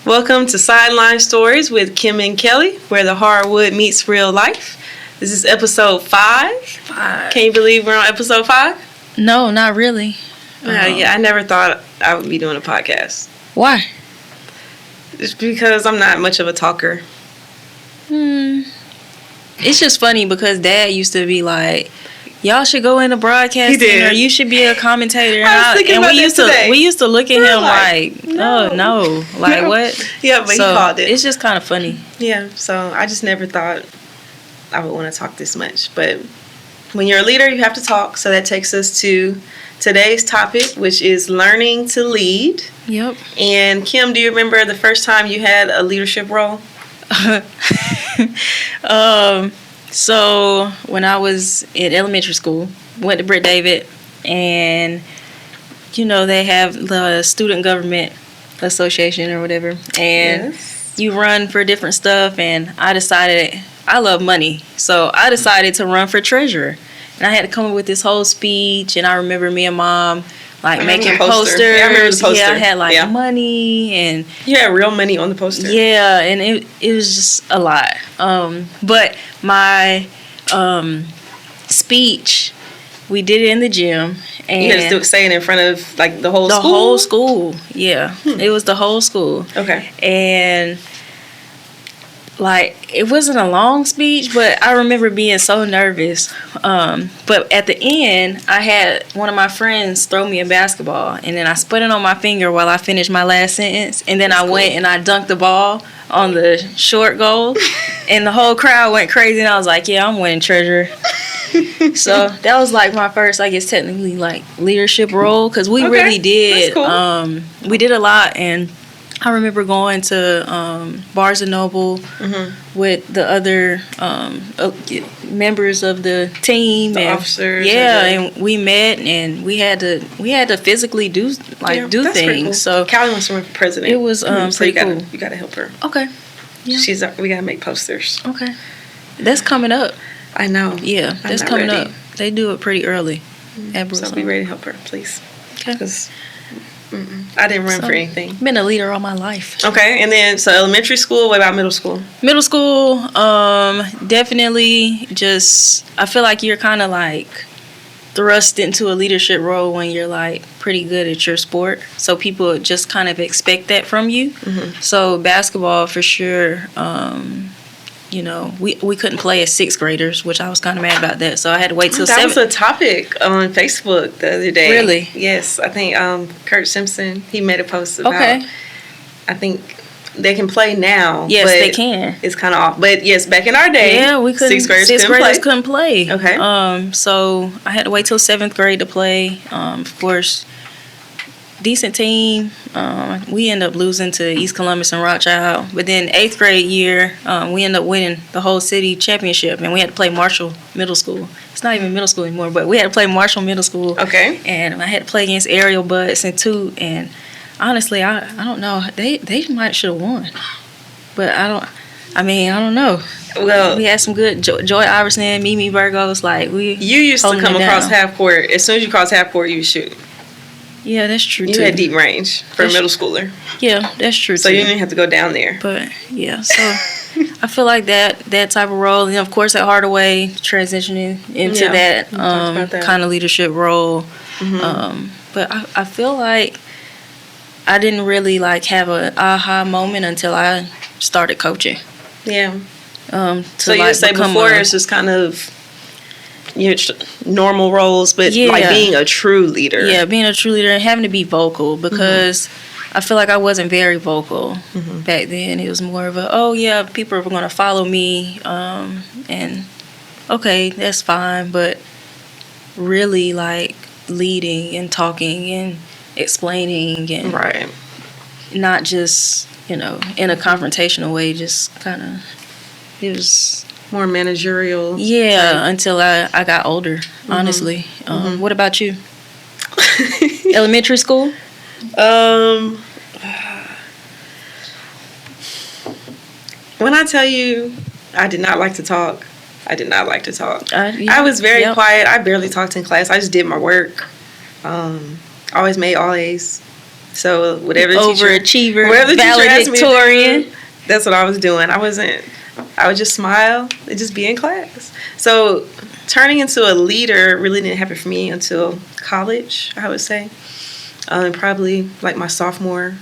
Welcome to Sideline Stories with Kym and Kelly, where the hardwood meets real life. This is episode 5. Can you believe we're on episode 5? No, not really. Yeah, I never thought I would be doing a podcast. Why? It's because I'm not much of a talker. It's just funny because Dad used to be like, y'all should go into broadcasting, He did. or you should be a commentator. I was thinking about we that used today. we used to look at him like, no. oh no, like what? Yeah, but So he called it. It's just kind of funny. Yeah, so I just never thought I would want to talk this much. But when you're a leader, you have to talk. So that takes us to today's topic, which is learning to lead. Yep. And Kym, do you remember the first time you had a leadership role? So when I was in elementary school, went to Britt David, and they have the student government association or whatever, and you run for different stuff. And I decided I love money, so I decided to run for treasurer. And I had to come up with this whole speech, and I remember me and Mom making posters. Yeah, I remember the poster. Yeah, I had money, and you had real money on the poster. Yeah, and it was just a lot. But my speech, we did it in the gym, and you had to say it in front of the whole school. The whole school, yeah, It was the whole school. Okay, and it wasn't a long speech, but I remember being so nervous. But at the end, I had one of my friends throw me a basketball, and then I spun it on my finger while I finished my last sentence. And then went and I dunked the ball on the short goal, and the whole crowd went crazy. And I was like, "Yeah, I'm winning treasurer." So that was my first, I guess, technically leadership role, because we really did. That's cool. We did a lot, and I remember going to Barnes & Noble with the other members of the team, the and officers. and we met, and we had to physically do do things. Cool. So Callie wants to run for president. It was pretty cool. You gotta help her. Okay. Yeah. We gotta make posters. Okay. That's coming up. I know. Yeah, that's coming up. They do it pretty early at Bruce. So be ready to help her, please. Okay. Because I didn't run for anything. Been a leader all my life. Okay, and then so elementary school. What about middle school? Middle school, definitely just, I feel like you're kind of thrust into a leadership role when you're pretty good at your sport. So people just kind of expect that from you. Mm-hmm. So basketball for sure. We couldn't play as 6th graders, which I was kind of mad about that. So I had to wait till 7th. That was a topic on Facebook the other day. Really? Yes, I think Kurt Simpson, he made a post about. Okay. I think they can play now. Yes, but they can. It's kind of off. But yes, back in our day, yeah, we couldn't. 6th graders couldn't play. Okay. So I had to wait till 7th grade to play. Of course, decent team. We ended up losing to East Columbus and Rothschild. But then 8th grade year, we ended up winning the whole city championship, and we had to play Marshall Middle School. It's not even middle school anymore, but we had to play Marshall Middle School. Okay. And I had to play against Ariel, Butts, and Toot. And honestly, I don't know. They might should have won, but I don't know. Well, we had some good Joy Iverson, Mimi Burgos. You used to come across half court. As soon as you cross half court, you shoot. Yeah, that's true, too. You had deep range for a middle schooler. Yeah, that's true, so too. You didn't have to go down there. But, yeah, so I feel like that type of role. And, of course, at Hardaway, transitioning into that kind of leadership role. Mm-hmm. But I feel like I didn't really, have an aha moment until I started coaching. Yeah. So you would say before it's just kind of normal roles, but being a true leader. Yeah, being a true leader and having to be vocal, because I feel like I wasn't very vocal back then. It was more of people are going to follow me, and okay, that's fine, but really leading and talking and explaining, and not just in a confrontational way, just kind of, it was more managerial. Yeah, until I got older, honestly. What about you? Elementary school? When I tell you I did not like to talk, Yeah. I was very quiet. I barely talked in class. I just did my work. Always made all A's. So whatever the overachiever, whatever the teacher asked me to valedictorian. do, that's what I was doing. I would just smile and just be in class. So turning into a leader really didn't happen for me until college, I would say. Probably like my sophomore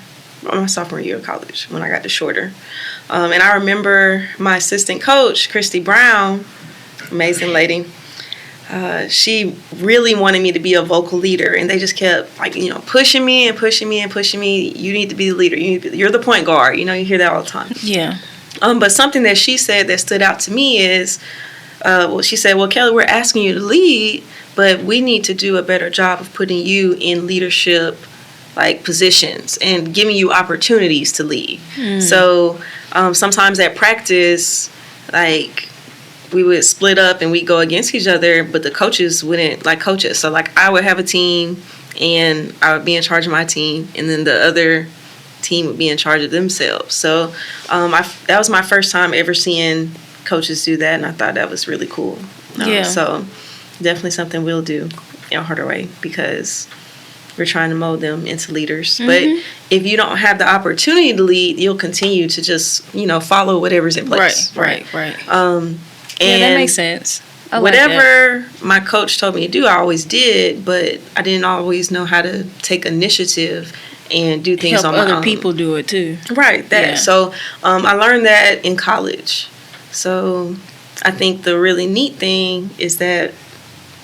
year of college when I got to shorter. And I remember my assistant coach, Christy Brown, amazing lady. She really wanted me to be a vocal leader, and they just kept pushing me and pushing me and pushing me. You need to be the leader. You're the point guard. You hear that all the time. Yeah. But something that she said that stood out to me is, she said, "Well, Kelly, we're asking you to lead, but we need to do a better job of putting you in leadership positions and giving you opportunities to lead." So sometimes at practice, we would split up and we'd go against each other, but the coaches wouldn't coach us. So I would have a team and I would be in charge of my team, and then the other team would be in charge of themselves. So that was my first time ever seeing coaches do that, and I thought that was really cool. So definitely something we'll do in a harder way, because we're trying to mold them into leaders. But if you don't have the opportunity to lead, you'll continue to just follow whatever's in place. Right. And that makes sense. Whatever my coach told me to do, I always did, but I didn't always know how to take initiative and do things help on my own. other people do it too. Right, that. Yeah. So I learned that in college. So I think the really neat thing is that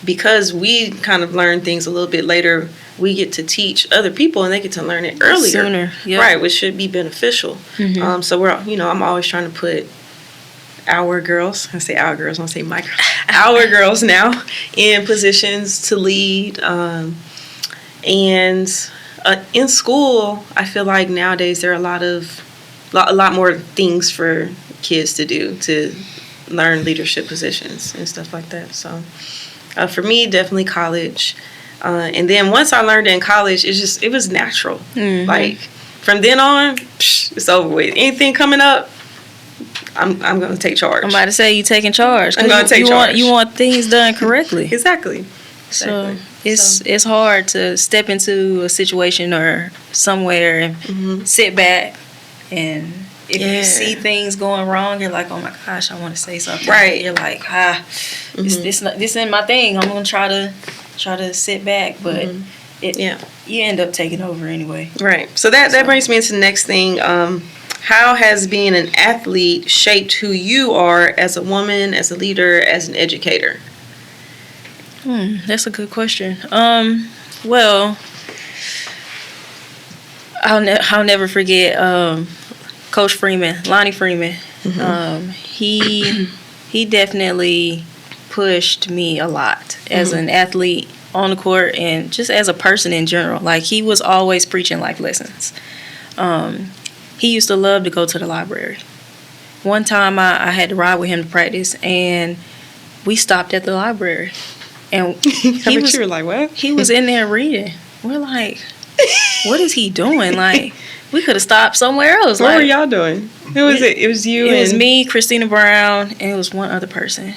because we kind of learn things a little bit later, we get to teach other people and they get to learn it earlier. Sooner, yep. Right, which should be beneficial. So I'm always trying to put our girls, I say our girls, I don't say my girls, our girls now in positions to lead. And in school, I feel like nowadays there are a lot more things for kids to do to learn leadership positions and stuff like that. So for me, definitely college. And then once I learned it in college, it was natural. From then on, it's over with. Anything coming up, I'm going to take charge. I'm about to say you taking charge. I'm going to take charge. You want things done correctly. Exactly. So it's hard to step into a situation or somewhere and sit back, and if you see things going wrong, you're like, oh my gosh, I want to say something. Right. You're like, this isn't my thing. I'm gonna try to sit back, but you end up taking over anyway. Right. So that brings me into the next thing. How has being an athlete shaped who you are as a woman, as a leader, as an educator? That's a good question. Well, I'll never forget Coach Freeman, Lonnie Freeman. He definitely pushed me a lot as an athlete on the court and just as a person in general. He was always preaching life lessons. He used to love to go to the library. One time I had to ride with him to practice, and we stopped at the library. And you were like, what? He was in there reading. We're like, what is he doing? We could have stopped somewhere else. What were y'all doing? Who was it? It was you It was me, Christina Brown, and it was one other person.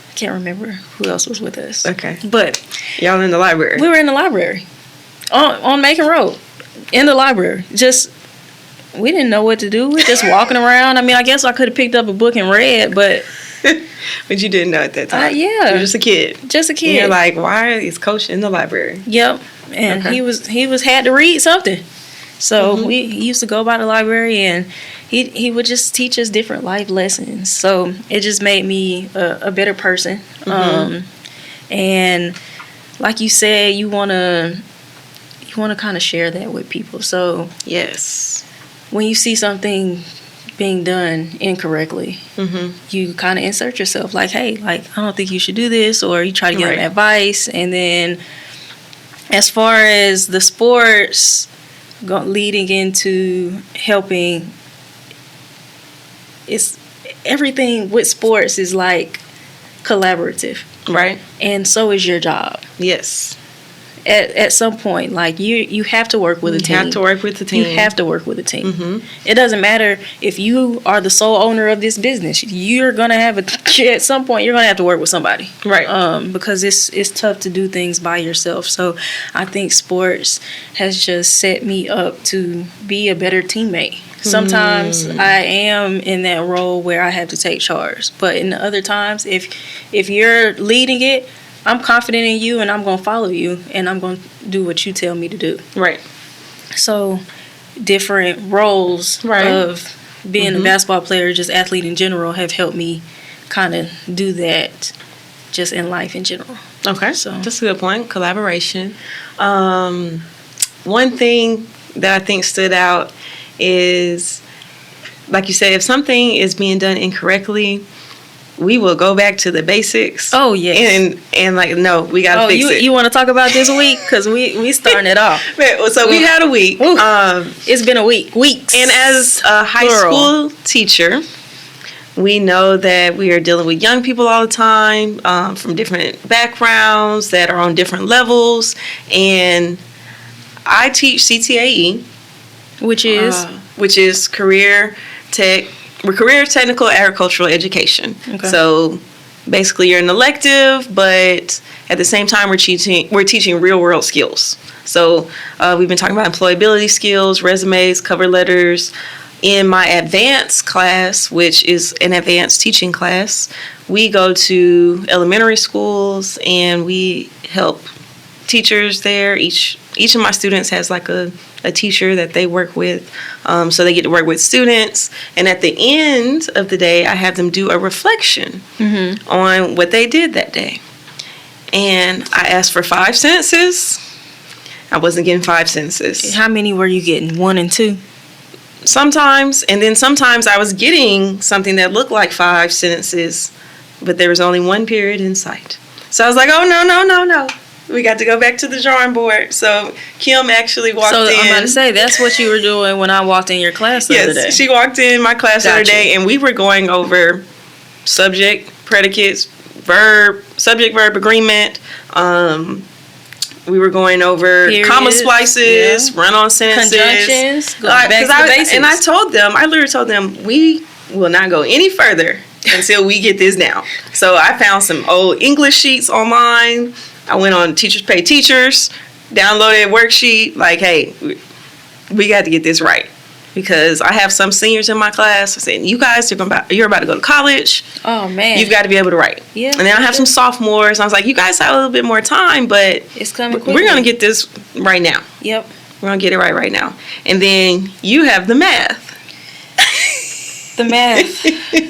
I can't remember who else was with us. Okay. But y'all in the library? We were in the library. On Macon Road. In the library. We didn't know what to do. We were just walking around. I mean, I guess I could have picked up a book and read, but... But you didn't know at that time. Yeah. You were just a kid. Just a kid. And you're like, why is Coach in the library? Yep. And he had to read something. So he used to go by the library, and he would just teach us different life lessons. So it just made me a better person. And like you said, you wanna kind of share that with people. So yes, when you see something being done incorrectly, you kind of insert yourself. Hey, I don't think you should do this, or you try to give them advice. And then as far as the sports, leading into helping, it's everything with sports is collaborative, right? And so is your job. Yes. at some point, like you have to work with a team. You have to work with the team. You have to work with a team. Mm-hmm. It doesn't matter if you are the sole owner of this business. You're gonna have at some point you're gonna have to work with somebody, right? Because it's tough to do things by yourself. So I think sports has just set me up to be a better teammate. Sometimes I am in that role where I have to take charge, but in the other times, if you're leading it, I'm confident in you, and I'm gonna follow you, and I'm gonna do what you tell me to do. Right. So, different roles of being a basketball player, just athlete in general, have helped me kind of do that, just in life in general. Okay, so that's a good point. Collaboration. One thing that I think stood out is, like you said, if something is being done incorrectly, we will go back to the basics. Oh, yes. And like, no, we got to fix it. You want to talk about this week? Because we starting it off. So we had a week. It's been a week. Weeks. And as a high school teacher, we know that we are dealing with young people all the time, from different backgrounds that are on different levels. And I teach CTAE. Which is career technical agricultural education. Okay. So basically you're an elective, but at the same time we're teaching real world skills. So we've been talking about employability skills, resumes, cover letters. In my advanced class, which is an advanced teaching class, we go to elementary schools and we help teachers there. Each of my students has like a teacher that they work with, so they get to work with students. And at the end of the day, I have them do a reflection on what they did that day. And I asked for 5 sentences. I wasn't getting 5 sentences. How many were you getting? 1 and 2? Sometimes, and then sometimes I was getting something that looked like 5 sentences, but there was only 1 period in sight. So I was like, oh, no. We got to go back to the drawing board. So Kym actually walked in. So I'm about to say, that's what you were doing when I walked in your class the other day. Yes, she walked in my class the other day, and we were going over subject, predicates, verb, subject, verb, agreement. We were going over periods, comma splices, run-on sentences. Conjunctions, back to the basics. And I literally told them, we will not go any further until we get this down. So I found some old English sheets online. I went on Teachers Pay Teachers, downloaded a worksheet, like, hey, we got to get this right. Because I have some seniors in my class. I said, you guys, you're about to go to college. Oh, man. You've got to be able to write. Yeah. And then I have some sophomores. And I was like, you guys have a little bit more time, but it's coming quickly. We're going to get this right now. Yep. We're going to get it right now. And then you have the math. The math.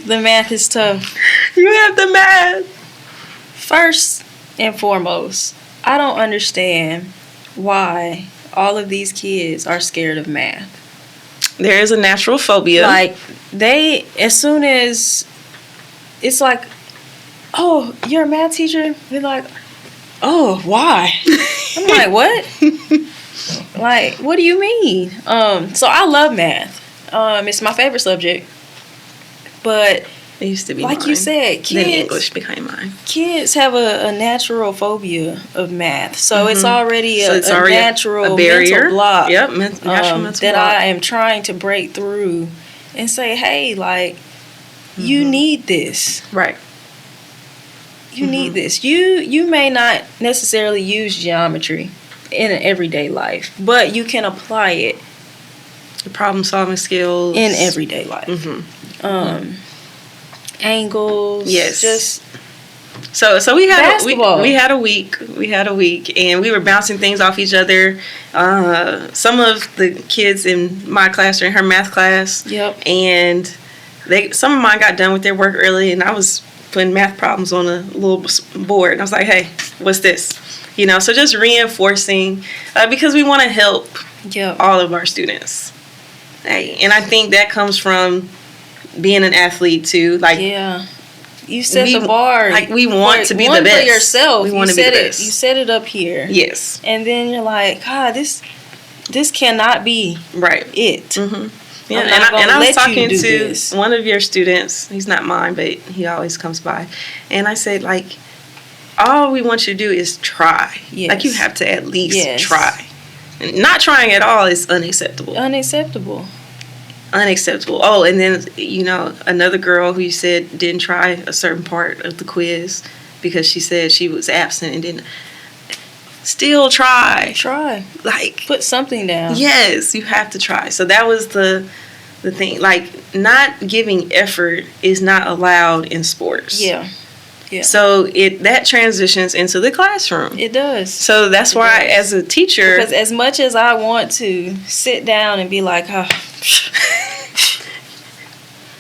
The math is tough. You have the math. First and foremost, I don't understand why all of these kids are scared of math. There is a natural phobia. Like, as soon as it's like, oh, you're a math teacher? They're like, oh, why? I'm like, what? Like, what do you mean? So I love math. It's my favorite subject. But it used to be like mine. You said, kids, then English became mine. Kids have a natural phobia of math, so it's already a natural barrier. Mental block. Yep, natural mental that block. I am trying to break through and say, hey, like, you need this, right? You need this. You may not necessarily use geometry in an everyday life, but you can apply it. The problem solving skills in everyday life. Angles. Yes. Just so we had basketball. We had a week, and we were bouncing things off each other. Some of the kids in my class are in her math class. Yep. And some of mine got done with their work early, and I was putting math problems on a little board. And I was like, hey, what's this? So just reinforcing, because we want to help all of our students. Hey, and I think that comes from being an athlete too. Like, yeah, you set the bar. Like, we want to be the best for yourself. We want to be the best. You set it up here. Yes. And then you're like, God, this cannot be right. It. Mm-hmm. Yeah, and I was talking to one of your students. He's not mine, but he always comes by. And I said, like, all we want you to do is try. Yes. Like, you have to at least Yes. try. And not trying at all is unacceptable. Unacceptable. Unacceptable. Oh, and then, another girl who you said didn't try a certain part of the quiz because she said she was absent and didn't. Still try. Try. Like, Put something down. yes, you have to try. So that was the thing. Like, not giving effort is not allowed in sports. Yeah. Yeah. So that transitions into the classroom. It does. So that's why, as a teacher, Because as much as I want to sit down and be like, oh,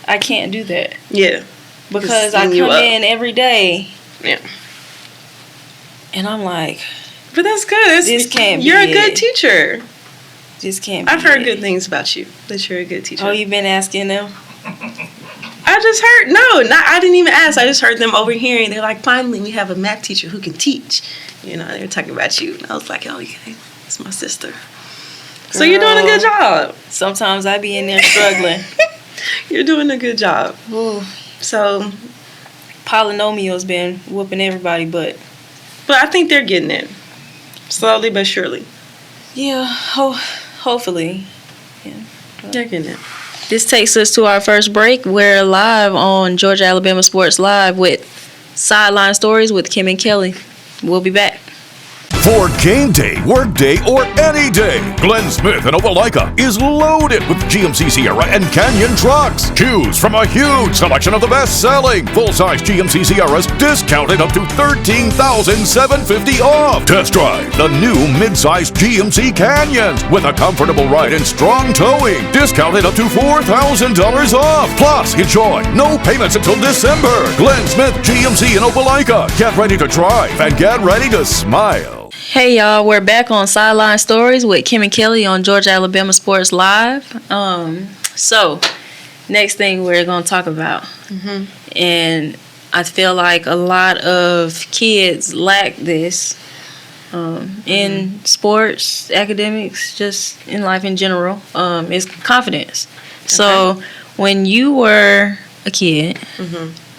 I can't do that. yeah, Because I come in every day. Yeah. And I'm like, But that's good. This can't be You're a good it. teacher. this can't be I've heard it. good things about you. That you're a good teacher. Oh, you've been asking them? I just heard. No, I didn't even ask. I just heard them overhearing. They're like, finally, we have a math teacher who can teach. They were talking about you. And I was like, oh, okay, it's my sister. So you're doing a good job. Sometimes I be in there struggling. You're doing a good job. Ooh, So, polynomials been whooping everybody, but I think they're getting it. Slowly but surely. yeah, hopefully. Yeah. They're getting it. This takes us to our first break. We're live on Georgia Alabama Sports Live with Sideline Stories with Kym and Kelly. We'll be back. For game day, work day, or any day, Glenn Smith in Opelika is loaded with GMC Sierra and Canyon trucks. Choose from a huge selection of the best-selling full-size GMC Sierras, discounted up to $13,750 off. Test drive the new mid-size GMC Canyons with a comfortable ride and strong towing, discounted up to $4,000 off. Plus, enjoy no payments until December. Glenn Smith GMC in Opelika. Get ready to drive and get ready to smile. Hey y'all, we're back on Sideline Stories with Kym and Kelly on Georgia Alabama Sports Live. So next thing we're gonna talk about, and I feel like a lot of kids lack this in sports, academics, just in life in general. Is confidence. So when you were a kid,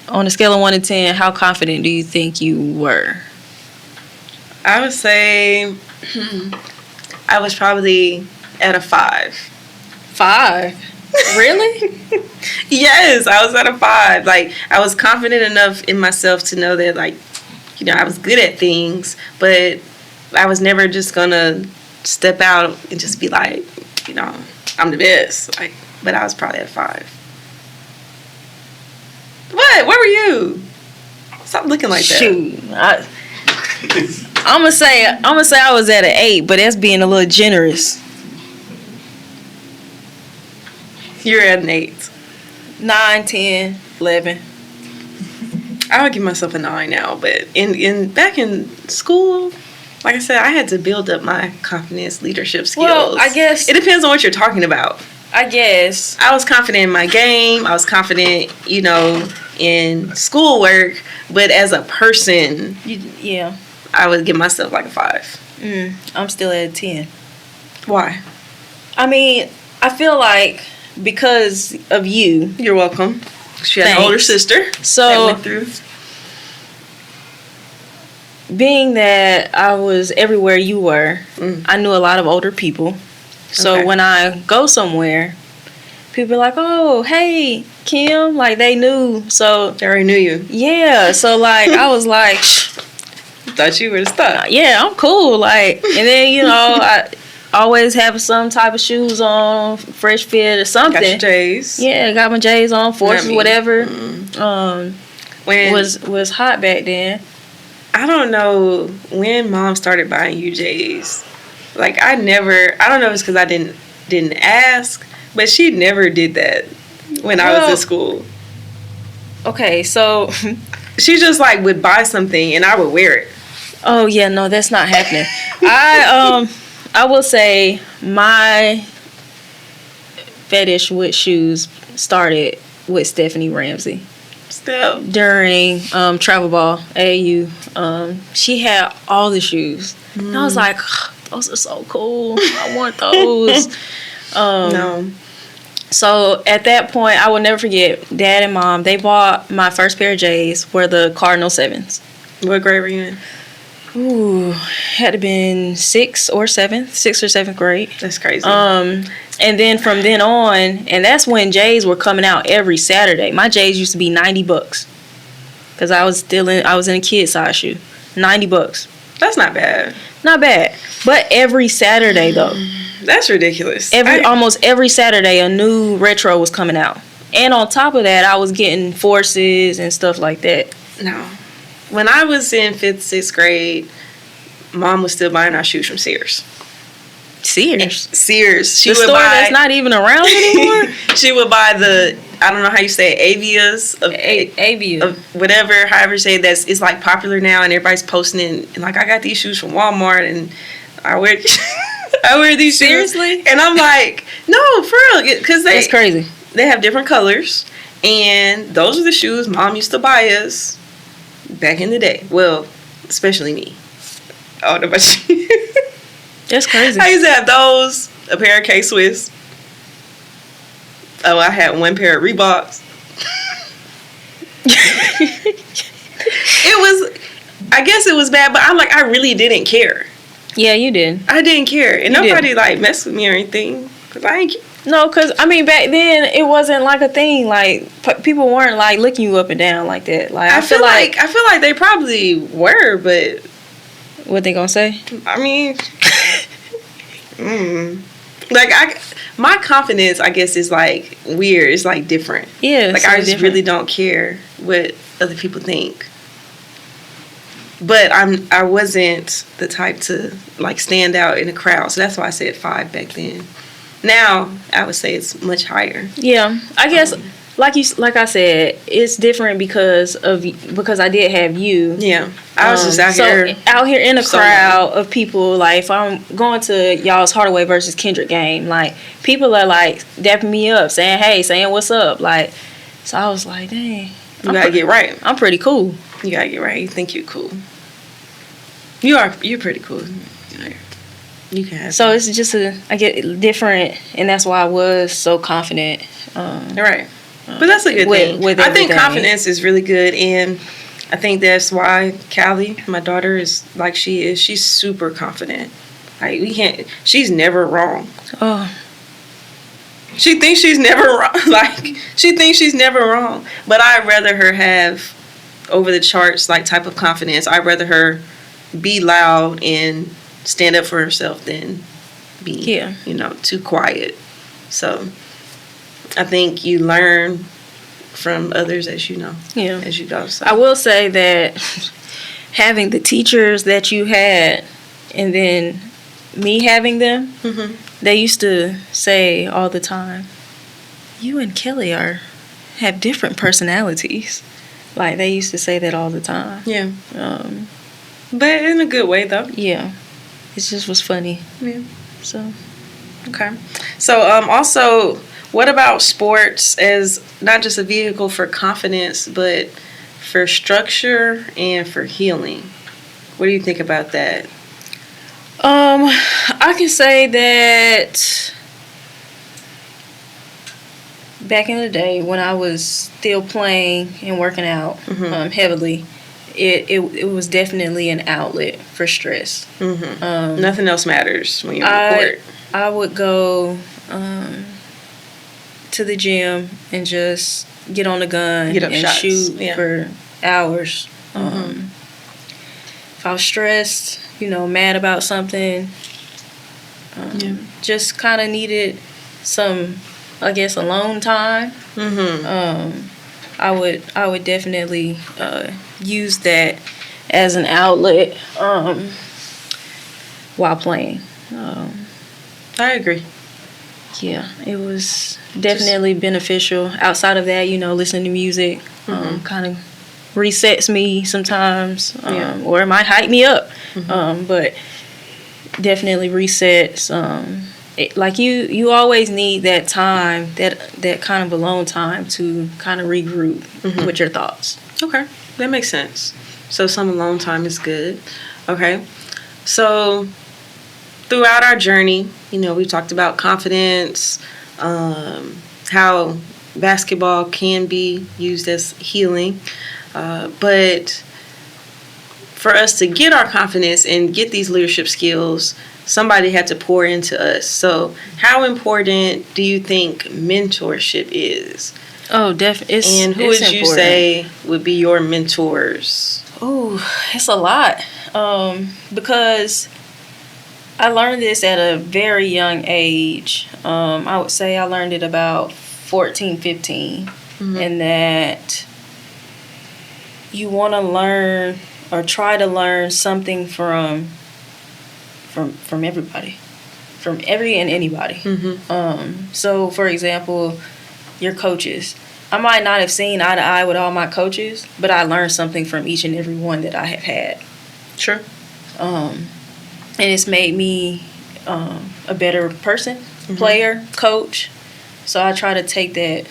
on a scale of 1 to 10, how confident do you think you were? I would say I was probably at a 5. 5? Really? Yes, I was at a 5. Like, I was confident enough in myself to know that, like, I was good at things, but I was never just gonna step out and just be like, I'm the best. Like, but I was probably at 5. What? Where were you? Stop looking like that. Shoot. I'm gonna say I was at an 8, but that's being a little generous. You're at an 8. 9, 10, 11. I would give myself a 9 now, but back in school, like I said, I had to build up my confidence, leadership skills. Well, I guess it depends on what you're talking about. I guess I was confident in my game. I was confident, in schoolwork, but as a person, yeah. I would give myself like a 5. I'm still at a 10. Why? I mean, I feel like because of you. You're welcome. She had an older sister. So that went through. Being that I was everywhere you were, I knew a lot of older people. So when I go somewhere, people are like, "Oh, hey, Kym," like they knew. So They already knew you. yeah. So like I was like, Thought you were stuck. yeah, I'm cool. Like, and then I always have some type of shoes on, fresh fit or something. Got your J's. Yeah, got my J's on, forces, whatever. When Was hot back then. I don't know when Mom started buying you J's. Like, I don't know if it's because I didn't ask, but she never did that when I was in school. Okay, so She just like would buy something and I would wear it. oh yeah, no, that's not happening. I will say my fetish with shoes started with Stephanie Ramsey. Still. During travel ball AAU, she had all the shoes. And I was like, those are so cool. I want those. No. So at that point, I will never forget, Dad and Mom, they bought my first pair of J's were the Cardinal 7s. What grade were you in? Ooh, had to been sixth or seventh grade. That's crazy. And then from then on, and that's when J's were coming out every Saturday. My J's used to be $90 because I was in a kid size shoe. $90. That's not bad. Not bad, but every Saturday though. That's ridiculous. Almost every Saturday, a new retro was coming out, and on top of that, I was getting Forces and stuff like that. No. When I was in 5th, 6th grade, Mom was still buying our shoes from Sears. Sears. She the would store buy, that's not even around anymore. She would buy I don't know how you say it, Avias. Avia. Whatever, however you say it, it's like popular now, and everybody's posting it. And like, I got these shoes from Walmart, and I wear these shoes. Seriously? And I'm like, no, for real. Because That's crazy. They have different colors. And those are the shoes Mom used to buy us back in the day. Well, especially me. I don't know about you. That's crazy. I used to have those, a pair of K-Swiss. Oh, I had one pair of Reeboks. I guess it was bad, but I really didn't care. Yeah, you did. I didn't care. And nobody messed with me or anything. Because I ain't care. No, because, I mean, back then, it wasn't like a thing. Like, people weren't, like, looking you up and down like that. Like, I feel like they probably were, but... What they gonna say? I mean... my confidence, I guess, is, like, weird. It's, like, different. Yeah, like, I just really don't care what other people think. But I wasn't the type to, like, stand out in a crowd. So that's why I said 5 back then. Now, I would say it's much higher. Yeah, I guess, like I said, it's different because I did have you. Yeah, I was just out here in a crowd of people. Like, if I'm going to y'all's Hardaway versus Kendrick game, like, people are like dapping me up, saying hey, saying what's up, like. So I was like, dang, you gotta get right. I'm pretty cool. You gotta get right. You think you're cool. You're pretty cool. You can have so it's just I get different, and that's why I was so confident. Right. But that's a good thing. I think confidence is really good, and I think that's why Callie, my daughter, is like she is. She's super confident. Like, she's never wrong. Oh. She thinks she's never wrong. She thinks she's never wrong. But I'd rather her have over the charts, like, type of confidence. I'd rather her be loud and stand up for herself than be, too quiet. So I think you learn from others as you know. Yeah. As you go. So. I will say that having the teachers that you had and then me having them, mm-hmm. They used to say all the time, you and Kelly have different personalities. Like, they used to say that all the time. Yeah. But in a good way, though. Yeah. It just was funny. Yeah. So. Okay. So, also, what about sports as not just a vehicle for confidence, but for structure and for healing? What do you think about that? I can say that back in the day when I was still playing and working out mm-hmm. Heavily, it was definitely an outlet for stress. Mm-hmm. Nothing else matters when you're on the court. I would go to the gym and just get on the gun and shots. Shoot for hours. Mm-hmm. If I was stressed, mad about something, just kind of needed some, I guess, alone time. Mm-hmm. I would definitely use that as an outlet while playing. I agree. Yeah, it was definitely beneficial. Outside of that, listening to music mm-hmm. kind of resets me sometimes, or it might hype me up. Mm-hmm. But definitely resets. Like you always need that time, that kind of alone time to kind of regroup mm-hmm. with your thoughts. Okay, that makes sense. So some alone time is good. Okay, so throughout our journey, we talked about confidence, how basketball can be used as healing, but for us to get our confidence and get these leadership skills, somebody had to pour into us. So how important do you think mentorship is? Oh, definitely. And who would you say would be your mentors? Oh, it's a lot. Because I learned this at a very young age. I would say I learned it about 14, 15. Mm-hmm. And that you want to learn or try to learn something from everybody. From every and anybody. Mm-hmm. So, for example, your coaches. I might not have seen eye to eye with all my coaches, but I learned something from each and every one that I have had. Sure. And it's made me a better person, mm-hmm. player, coach. So I try to take that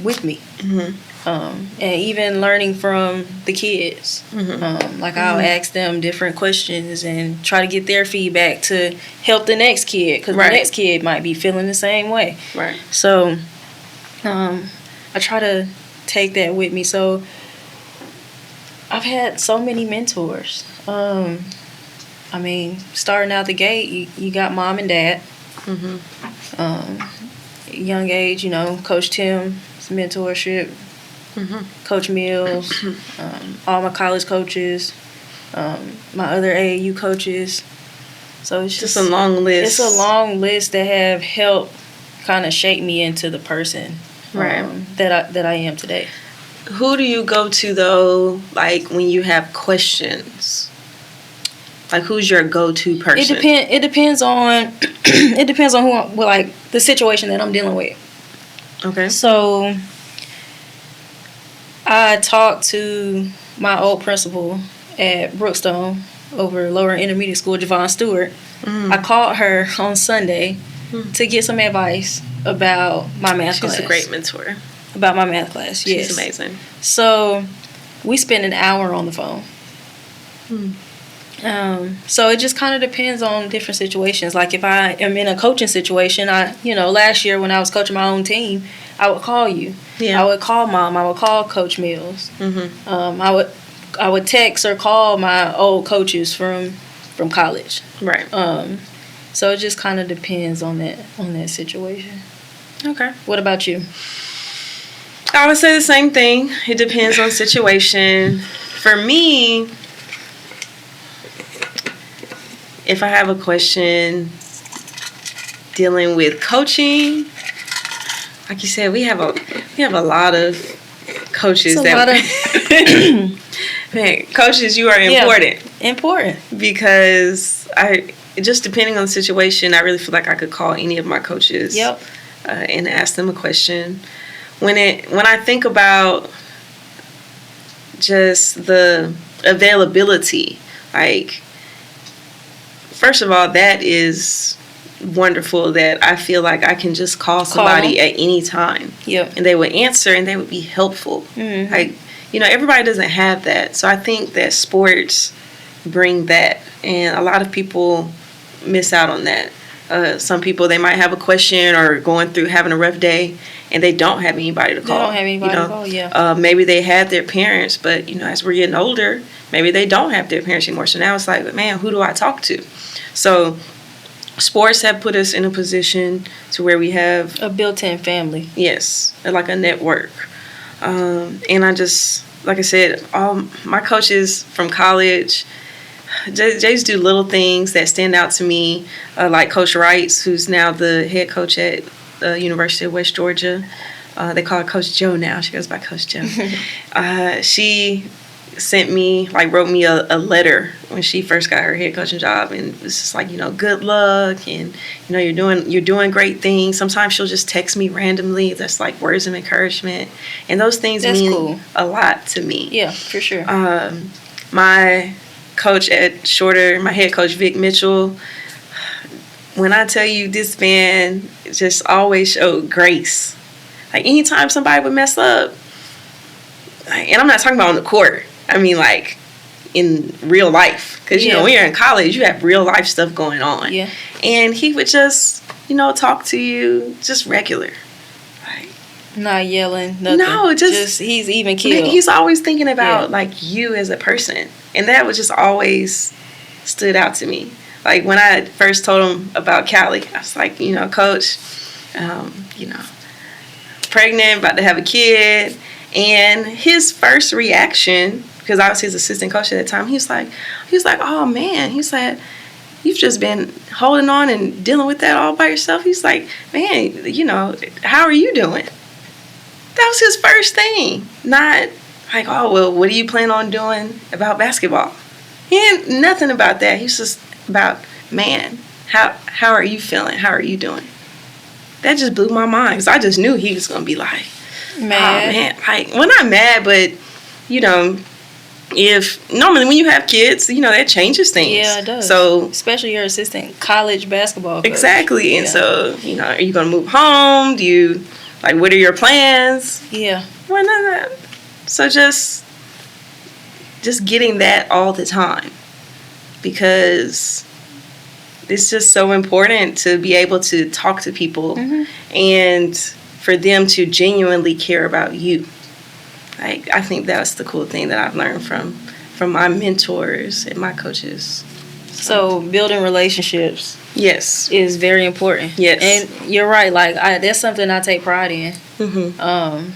with me. Mm-hmm. And even learning from the kids. Mm-hmm. Like I'll ask them different questions and try to get their feedback to help the next kid. Because the next kid might be feeling the same way. Right. So I try to take that with me. So I've had so many mentors. I mean, starting out the gate, you got mom and dad. Mm-hmm. Young age, you know, Coach Tim's mentorship, mm-hmm. Coach Mills, all my college coaches, my other AAU coaches. So it's just a long list. It's a long list that have helped kind of shape me into the person that I am today. Who do you go to though, like when you have questions? Like who's your go-to person? It depends on it depends on who like the situation that I'm dealing with. Okay. So I talked to my old principal at Brookstone over Lower Intermediate School, Javon Stewart. Mm. I called her on Sunday to get some advice about my math class. She's a great mentor. About my math class, yes. She's amazing. So we spent an hour on the phone. So it just kind of depends on different situations. Like if I am in a coaching situation, last year when I was coaching my own team, I would call you. Yeah. I would call Mom. I would call Coach Mills. Mm-hmm. I would text or call my old coaches from college. Right. So it just kind of depends on that situation. Okay. What about you? I would say the same thing. It depends on situation. For me, if I have a question dealing with coaching, like you said, we have a lot of coaches. Man, coaches, you are important. Yeah, important. Because just depending on the situation, I really feel like I could call any of my coaches. Yep. And ask them a question. When I think about just the availability, like, first of all, that is wonderful that I feel like I can just call somebody at any time. Yep. And they would answer and they would be helpful. Mm-hmm. Like, everybody doesn't have that. So I think that sports bring that. And a lot of people miss out on that. Some people, they might have a question or going through having a rough day and they don't have anybody to call. They don't have anybody to call, yeah. Maybe they had their parents, but, as we're getting older, maybe they don't have their parents anymore. So now it's like, man, who do I talk to? So sports have put us in a position to where we have a built-in family. Yes, like a network. And I just, like I said, all my coaches from college, they just do little things that stand out to me, like Coach Wrights, who's now the head coach at the University of West Georgia. They call her Coach Joe now. She goes by Coach Joe. She sent me, wrote me a letter when she first got her head coaching job, and it was just like, good luck, and you're doing great things. Sometimes she'll just text me randomly. That's like words of encouragement, and those things mean a lot to me. Yeah, for sure. My coach at Shorter, my head coach Vic Mitchell, when I tell you, this man just always showed grace. Like anytime somebody would mess up, and I'm not talking about on the court, I mean like in real life, because when you're in college you have real life stuff going on. Yeah. And he would just talk to you just regular, like Not yelling, nothing. No, just he's even killed. He's always thinking about like you as a person, and that was just always stood out to me. Like when I first told him about Callie, I was like, Coach, pregnant, about to have a kid, and his first reaction, because I was his assistant coach at that time, he was like, oh man, he said, you've just been holding on and dealing with that all by yourself. He's like, man, how are you doing? That was his first thing. Not like, oh, well, what do you plan on doing about basketball? He had nothing about that. He was just about, man, how are you feeling? How are you doing? That just blew my mind, because I just knew he was going to be like, mad. Oh, man. Like, well, not mad, but, if normally when you have kids, that changes things. Yeah, it does. So, especially your assistant college basketball coach. Exactly. And so, are you going to move home? What are your plans? Yeah. Well, no. So just getting that all the time, because it's just so important to be able to talk to people and for them to genuinely care about you. Like, I think that's the cool thing that I've learned from my mentors and my coaches. So building relationships, yes, is very important. Yes, and you're right. Like that's something I take pride in. Mm-hmm.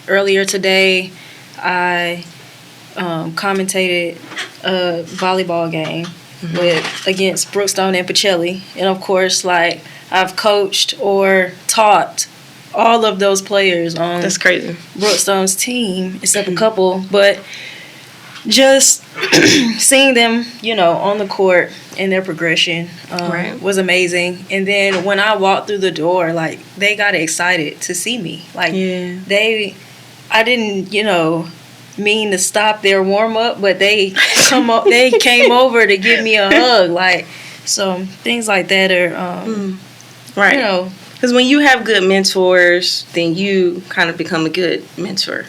Earlier today, I commentated a volleyball game against Brookstone and Pacelli, and of course, like I've coached or taught all of those players on that's crazy Brookstone's team, except a couple, but just seeing them, on the court and their progression was amazing. And then when I walked through the door, like they got excited to see me. Like I didn't, mean to stop their warm up, but they they came over to give me a hug. Like, so things like that are right. Because when you have good mentors, then you kind of become a good mentor.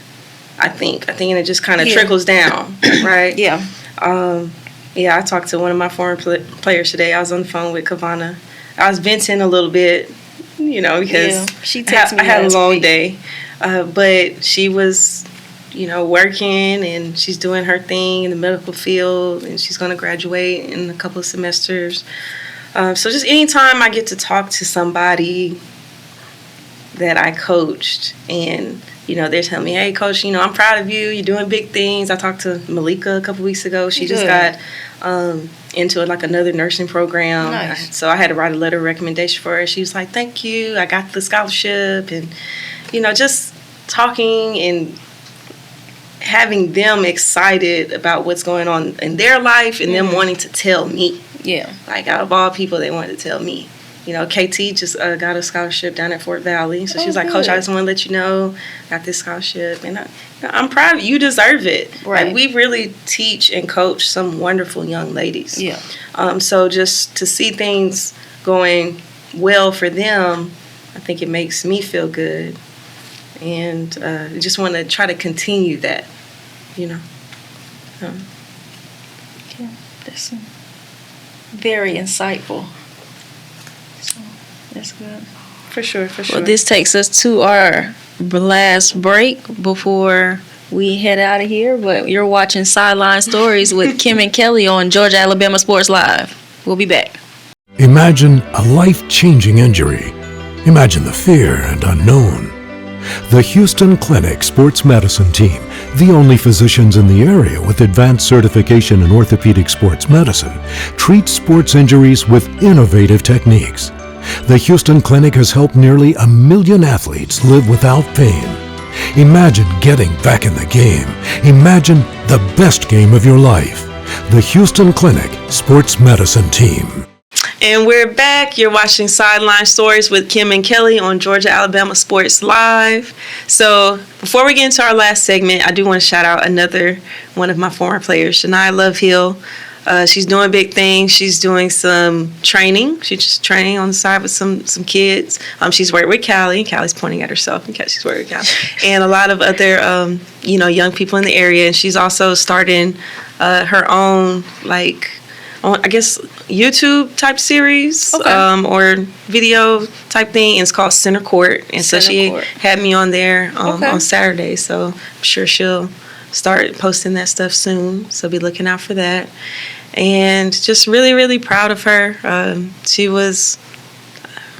I think, and it just kind of trickles down, right? Yeah. I talked to one of my former players today. I was on the phone with Kavana. I was venting a little bit, because she texted me I had a long day. But she was, working, and she's doing her thing in the medical field, and she's going to graduate in a couple of semesters. So just anytime I get to talk to somebody that I coached, and they're telling me, hey, Coach, I'm proud of you. You're doing big things. I talked to Malika a couple weeks ago. She just got into another nursing program. Nice. So I had to write a letter of recommendation for her. She was like, thank you. I got the scholarship. And, just talking and having them excited about what's going on in their life and them wanting to tell me. Yeah. Like, out of all people, they wanted to tell me. KT just got a scholarship down at Fort Valley. So she was like, Coach, I just want to let you know, got this scholarship. And I'm proud of you. You deserve it. Right. Like, we really teach and coach some wonderful young ladies. Yeah. So just to see things going well for them, I think it makes me feel good. And I just want to try to continue that, Yeah, that's very insightful. So that's good. For sure. Well, this takes us to our last break before we head out of here. But you're watching Sideline Stories with Kym and Kelly on Georgia Alabama Sports Live. We'll be back. Imagine a life-changing injury. Imagine the fear and unknown. The Houston Clinic Sports Medicine Team, the only physicians in the area with advanced certification in orthopedic sports medicine, treats sports injuries with innovative techniques. The Houston Clinic has helped nearly 1 million athletes live without pain. Imagine getting back in the game. Imagine the best game of your life. The Houston Clinic Sports Medicine Team. And we're back. You're watching Sideline Stories with Kym and Kelly on Georgia Alabama Sports Live. So before we get into our last segment, I do want to shout out another one of my former players, Shania Lovehill. She's doing big things. She's doing some training. She's just training on the side with some kids. She's worked with Callie. Callie's pointing at herself in case she's worked with Callie. And a lot of other, young people in the area. And she's also starting her own, I on, I guess, YouTube type series, or video type thing. And it's called Center Court. And so she had me on there on Saturday. So I'm sure she'll start posting that stuff soon. So be looking out for that. And just really, really proud of her. She was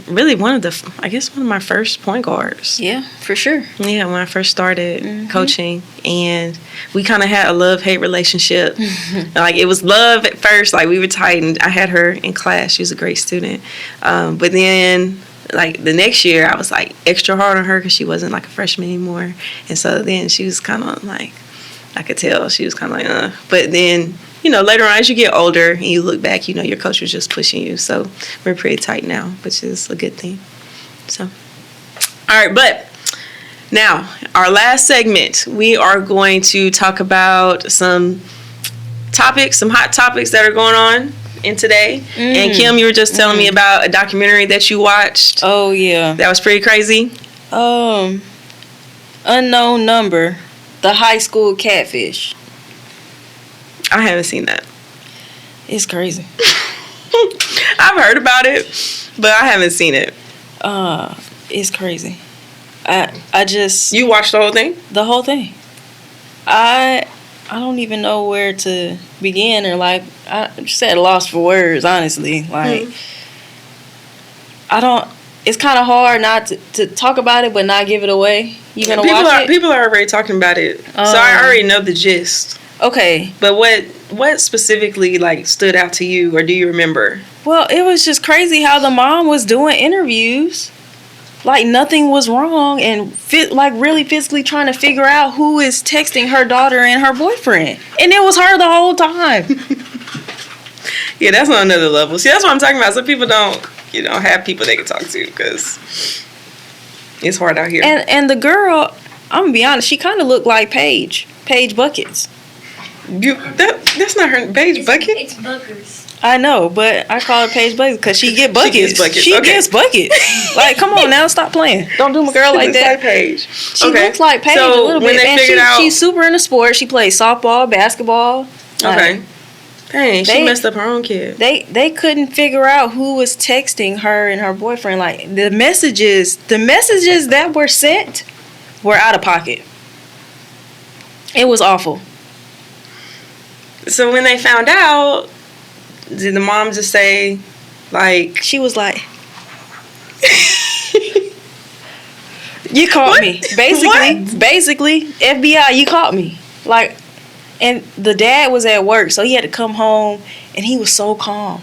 really one of my first point guards. Yeah, for sure. Yeah, when I first started coaching, and we kind of had a love-hate relationship. Like, it was love at first, like we were tight, and I had her in class. She was a great student. But then, like, the next year, I was like extra hard on her because she wasn't like a freshman anymore. And so then she was kind of like, I could tell she was kind of like, But then, later on, as you get older and you look back, your coach was just pushing you. So we're pretty tight now, which is a good thing. So, all right, but now our last segment, we are going to talk about some hot topics that are going on in today. And Kym, you were just telling me about a documentary that you watched. Oh, yeah. That was pretty crazy. Unknown Number, the high school catfish. I haven't seen that. It's crazy. I've heard about it, but I haven't seen it. It's crazy. I just... You watched the whole thing? The whole thing. I don't even know where to begin, or like, I'm just at a loss for words, honestly. Like, it's kind of hard not to talk about it, but not give it away. You gonna watch it? People are already talking about it, so I already know the gist. Okay. But what specifically, like, stood out to you, or do you remember? Well, it was just crazy how the mom was doing interviews. Like, nothing was wrong, and really physically trying to figure out who is texting her daughter and her boyfriend. And it was her the whole time. Yeah, that's on another level. See, that's what I'm talking about. Some people don't, have people they can talk to, because it's hard out here. And the girl, I'm going to be honest, she kind of looked like Paige Buckets. That's not her Paige Bucket. It's Buckers. I know, but I call her Paige Buckets because she get buckets. She gets buckets. Like, come on now, stop playing. Don't do my girl like that. Like Paige. She looks like Paige a little bit, and she's super into sports. She plays softball, basketball. Okay. Dang, she messed up her own kid. They couldn't figure out who was texting her and her boyfriend. Like, the messages that were sent were out of pocket. It was awful. So when they found out, did the mom just say, like... She was like... You caught me. Basically, FBI, you caught me. Like, and the dad was at work, so he had to come home, and he was so calm.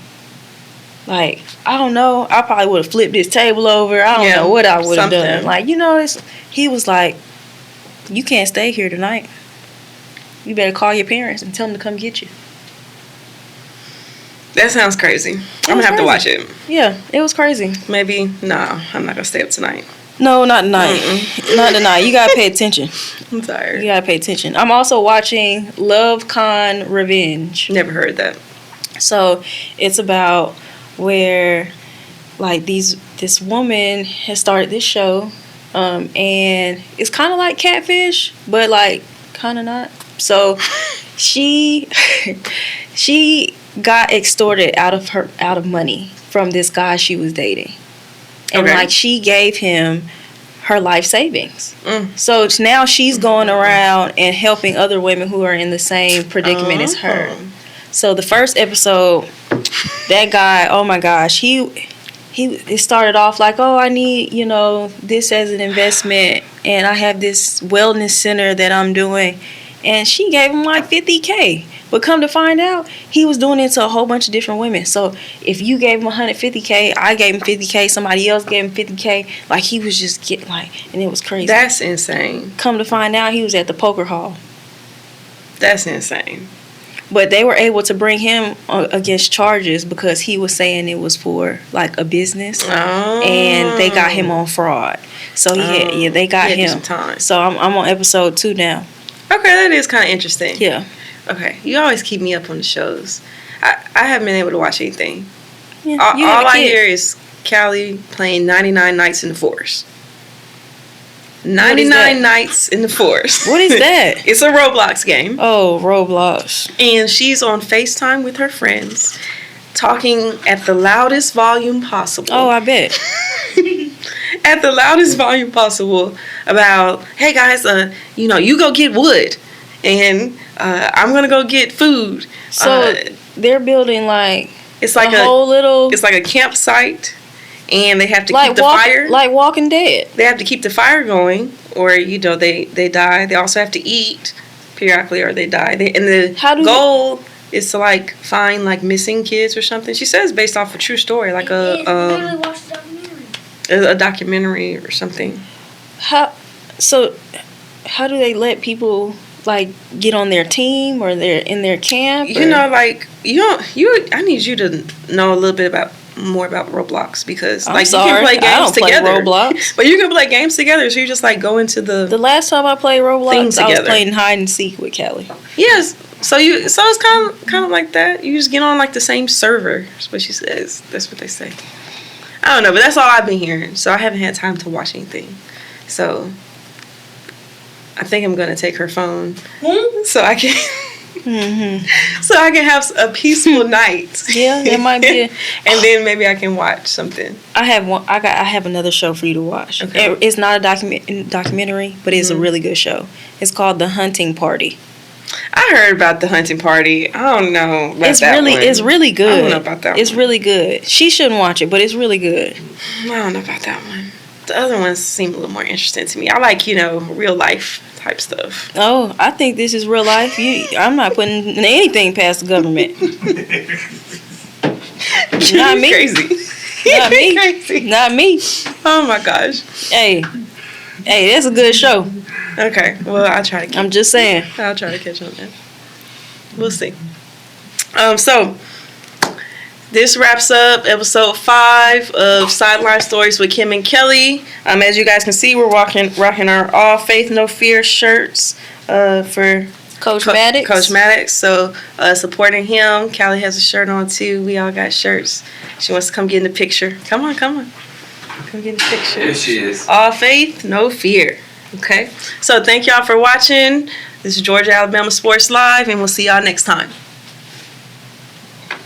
Like, I don't know. I probably would have flipped his table over. I don't know what I would have done. Like, he was like, you can't stay here tonight. You better call your parents and tell them to come get you. That sounds crazy. I'm going to have to watch it. Yeah, it was crazy. Maybe. Nah, I'm not going to stay up tonight. No, not tonight. Not tonight. You got to pay attention. I'm tired. You got to pay attention. I'm also watching Love Con Revenge. Never heard that. So it's about where, like, this woman has started this show, and it's kind of like Catfish, but, like, kind of not. So she got extorted out of money from this guy she was dating, and like, she gave him her life savings. So now she's going around and helping other women who are in the same predicament as her. So the first episode, that guy, oh my gosh, it started off like, oh, I need, this as an investment, and I have this wellness center that I'm doing. And she gave him like $50K. But come to find out, he was doing it to a whole bunch of different women. So if you gave him $150K, I gave him $50K, somebody else gave him $50K. Like, he was just getting and it was crazy. That's insane. Come to find out, he was at the poker hall. That's insane. But they were able to bring him against charges because he was saying it was for, like, a business. Oh. And they got him on fraud. So they got him. Some time. So I'm on episode 2 now. Okay, that is kind of interesting. Yeah. Okay, you always keep me up on the shows. I haven't been able to watch anything. Yeah, all I hear is Callie playing 99 Nights in the Forest. 99 Nights in the Forest. What is that? It's a Roblox game. Oh, Roblox. And she's on FaceTime with her friends, talking at the loudest volume possible. Oh, I bet. At the loudest volume possible about, hey guys, you go get wood, and I'm gonna go get food. So they're building like it's like a whole little. It's like a campsite, and they have to like keep the fire. Like Walking Dead. They have to keep the fire going, or they die. They also have to eat periodically, or they die. And the goal is to like find like missing kids or something. She says based off a true story, like a documentary or something. How do they let people like get on their team or they're in their camp? You know, like I need you to know a little bit more about Roblox, because you can play games together. Roblox. But you can play games together, so you just like go into the last time I played Roblox, I was playing hide and seek with Kelly. Yes. So it's kind of like that. You just get on like the same server. That's what she says. That's what they say. I don't know, but that's all I've been hearing. So I haven't had time to watch anything. So I think I'm gonna take her phone so I can so I can have a peaceful night. Yeah, that might be and then maybe I can watch something. I have another show for you to watch. Okay. It's not a documentary, but it's a really good show. It's called The Hunting Party. I heard about The Hunting Party. I don't know about it's that really one. It's really good. I don't know about that It's one. really good. She shouldn't watch it, but it's really good. I don't know about that one. The other ones seem a little more interesting to me. I like, real life type stuff. Oh, I think this is real life. I'm not putting anything past the government. Not me. Crazy. Not me. Crazy. Not me. Oh my gosh. Hey, that's a good show. Okay. Well, I'll try to catch I'm just saying. I'll try to catch on that. We'll see. So this wraps up episode 5 of Sideline Stories with Kym and Kelly. As you guys can see, we're rocking our All Faith No Fear shirts for Coach Maddox. Coach Maddox. So supporting him. Kelly has a shirt on too. We all got shirts. She wants to come get in the picture. Come on. Come get in the picture. There she is. All Faith, No Fear. Okay. So thank y'all for watching. This is Georgia Alabama Sports Live, and we'll see y'all next time.